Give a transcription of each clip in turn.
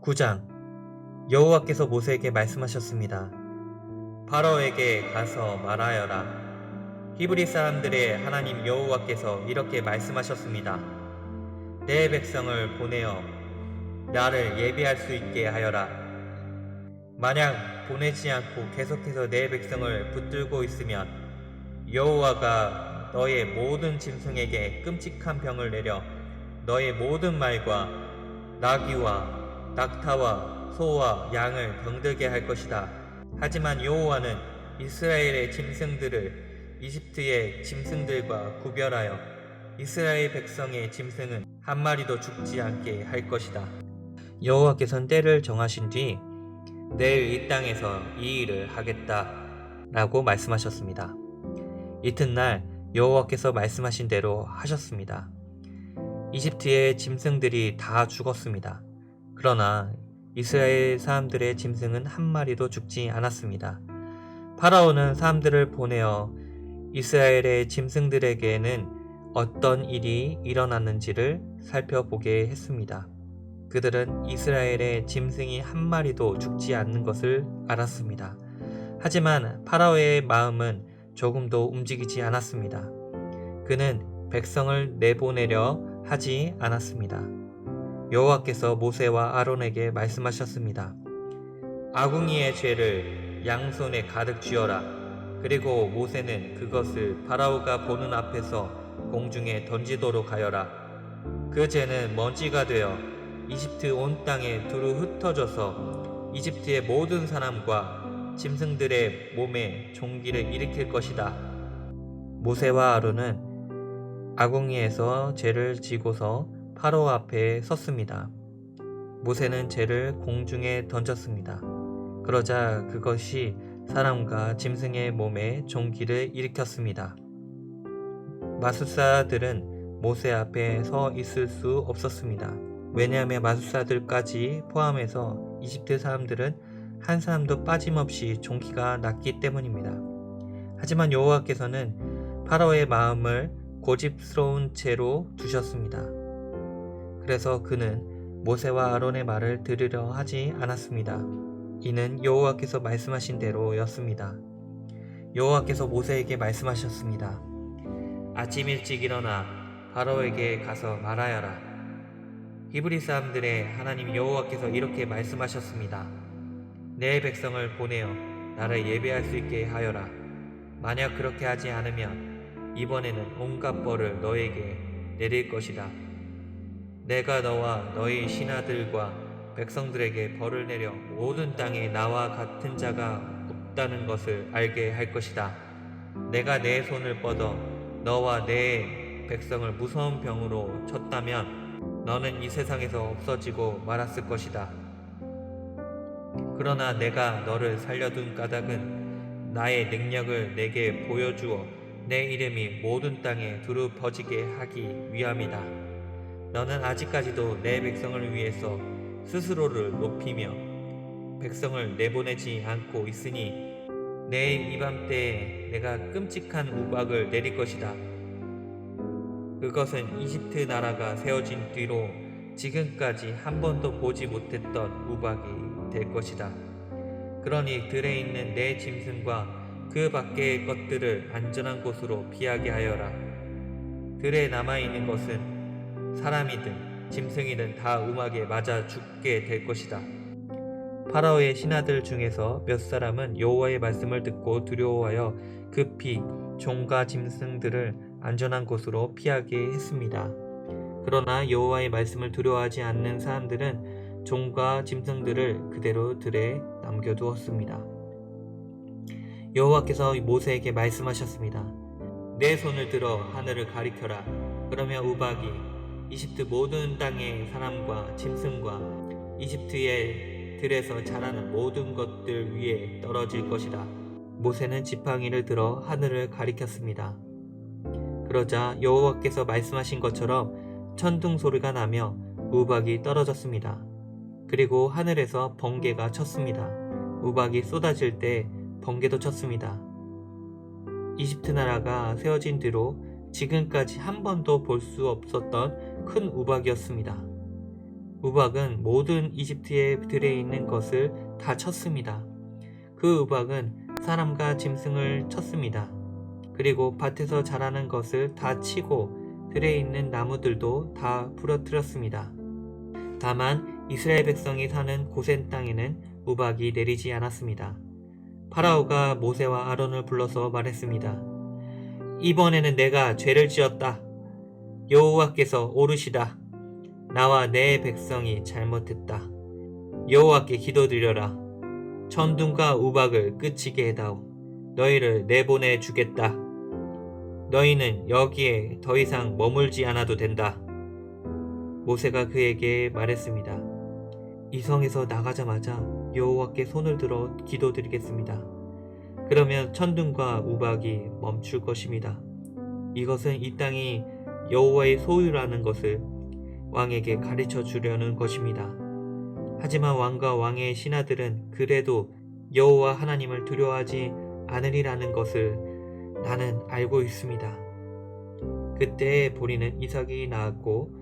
9장. 여호와께서 모세에게 말씀하셨습니다. 바로에게 가서 말하여라. 히브리 사람들의 하나님 여호와께서 이렇게 말씀하셨습니다. 내 백성을 보내어 나를 예배할 수 있게 하여라. 만약 보내지 않고 계속해서 내 백성을 붙들고 있으면 여호와가 너의 모든 짐승에게 끔찍한 병을 내려 너의 모든 말과 나귀와 낙타와 소와 양을 병들게 할 것이다. 하지만 여호와는 이스라엘의 짐승들을 이집트의 짐승들과 구별하여 이스라엘 백성의 짐승은 한 마리도 죽지 않게 할 것이다. 여호와께서는 때를 정하신 뒤 내일 이 땅에서 이 일을 하겠다 라고 말씀하셨습니다. 이튿날 여호와께서 말씀하신 대로 하셨습니다. 이집트의 짐승들이 다 죽었습니다. 그러나 이스라엘 사람들의 짐승은 한 마리도 죽지 않았습니다. 파라오는 사람들을 보내어 이스라엘의 짐승들에게는 어떤 일이 일어났는지를 살펴보게 했습니다. 그들은 이스라엘의 짐승이 한 마리도 죽지 않는 것을 알았습니다. 하지만 파라오의 마음은 조금도 움직이지 않았습니다. 그는 백성을 내보내려 하지 않았습니다. 여호와께서 모세와 아론에게 말씀하셨습니다. 아궁이의 죄를 양손에 가득 쥐어라. 그리고 모세는 그것을 파라오가 보는 앞에서 공중에 던지도록 하여라. 그 죄는 먼지가 되어 이집트 온 땅에 두루 흩어져서 이집트의 모든 사람과 짐승들의 몸에 종기를 일으킬 것이다. 모세와 아론은 아궁이에서 죄를 지고서 파라오 앞에 섰습니다. 모세는 죄를 공중에 던졌습니다. 그러자 그것이 사람과 짐승의 몸에 종기를 일으켰습니다. 마술사들은 모세 앞에 서 있을 수 없었습니다. 왜냐하면 마술사들까지 포함해서 이집트 사람들은 한 사람도 빠짐없이 종기가 났기 때문입니다. 하지만 여호와께서는 파라오의 마음을 고집스러운 채로 두셨습니다. 그래서 그는 모세와 아론의 말을 들으려 하지 않았습니다. 이는 여호와께서 말씀하신 대로였습니다. 여호와께서 모세에게 말씀하셨습니다. 아침 일찍 일어나 파라오에게 가서 말하여라. 히브리 사람들의 하나님 여호와께서 이렇게 말씀하셨습니다. 내 백성을 보내어 나를 예배할 수 있게 하여라. 만약 그렇게 하지 않으면 이번에는 온갖 벌을 너에게 내릴 것이다. 내가 너와 너희 신하들과 백성들에게 벌을 내려 모든 땅에 나와 같은 자가 없다는 것을 알게 할 것이다. 내가 내 손을 뻗어 너와 내 백성을 무서운 병으로 쳤다면 너는 이 세상에서 없어지고 말았을 것이다. 그러나 내가 너를 살려둔 까닭은 나의 능력을 내게 보여주어 내 이름이 모든 땅에 두루 퍼지게 하기 위함이다. 너는 아직까지도 내 백성을 위해서 스스로를 높이며 백성을 내보내지 않고 있으니 내일 이맘때에 내가 끔찍한 우박을 내릴 것이다. 그것은 이집트 나라가 세워진 뒤로 지금까지 한 번도 보지 못했던 우박이 될 것이다. 그러니 들에 있는 내 짐승과 그 밖의 것들을 안전한 곳으로 피하게 하여라. 들에 남아있는 것은 사람이든 짐승이든 다 우박에 맞아 죽게 될 것이다. 파라오의 신하들 중에서 몇 사람은 여호와의 말씀을 듣고 두려워하여 급히 종과 짐승들을 안전한 곳으로 피하게 했습니다. 그러나 여호와의 말씀을 두려워하지 않는 사람들은 종과 짐승들을 그대로 들에 남겨두었습니다. 여호와께서 모세에게 말씀하셨습니다. 내 손을 들어 하늘을 가리켜라. 그러면 우박이 이집트 모든 땅의 사람과 짐승과 이집트의 들에서 자라는 모든 것들 위에 떨어질 것이다. 모세는 지팡이를 들어 하늘을 가리켰습니다. 그러자 여호와께서 말씀하신 것처럼 천둥 소리가 나며 우박이 떨어졌습니다. 그리고 하늘에서 번개가 쳤습니다. 우박이 쏟아질 때 번개도 쳤습니다. 이집트 나라가 세워진 뒤로 지금까지 한 번도 볼 수 없었던 큰 우박이었습니다. 우박은 모든 이집트의 들에 있는 것을 다 쳤습니다. 그 우박은 사람과 짐승을 쳤습니다. 그리고 밭에서 자라는 것을 다 치고 들에 있는 나무들도 다 부러뜨렸습니다. 다만 이스라엘 백성이 사는 고센 땅에는 우박이 내리지 않았습니다. 파라오가 모세와 아론을 불러서 말했습니다. 이번에는 내가 죄를 지었다. 여호와께서 오르시다. 나와 내 백성이 잘못했다. 여호와께 기도드려라. 천둥과 우박을 그치게 해다오. 너희를 내보내 주겠다. 너희는 여기에 더 이상 머물지 않아도 된다. 모세가 그에게 말했습니다. 이 성에서 나가자마자 여호와께 손을 들어 기도드리겠습니다. 그러면 천둥과 우박이 멈출 것입니다. 이것은 이 땅이 여호와의 소유라는 것을 왕에게 가르쳐 주려는 것입니다. 하지만 왕과 왕의 신하들은 그래도 여호와 하나님을 두려워하지 않으리라는 것을 나는 알고 있습니다. 그때 보리는 이삭이 낳았고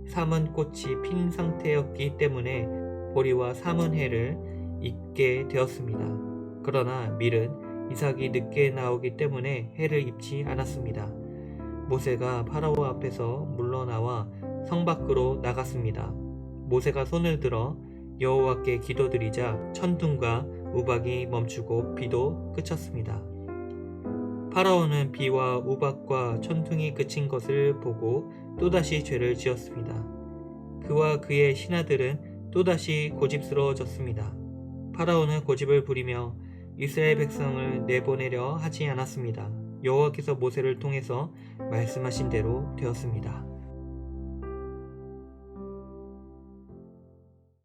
삼은 꽃이 핀 상태였기 때문에 보리와 삼은 해를 입게 되었습니다. 그러나 밀은 이삭이 늦게 나오기 때문에 해를 입지 않았습니다. 모세가 파라오 앞에서 물러나와 성 밖으로 나갔습니다. 모세가 손을 들어 여호와께 기도드리자 천둥과 우박이 멈추고 비도 그쳤습니다. 파라오는 비와 우박과 천둥이 그친 것을 보고 또다시 죄를 지었습니다. 그와 그의 신하들은 또다시 고집스러워졌습니다. 파라오는 고집을 부리며 이스라엘 백성을 내보내려 하지 않았습니다. 여호와께서 모세를 통해서 말씀하신 대로 되었습니다.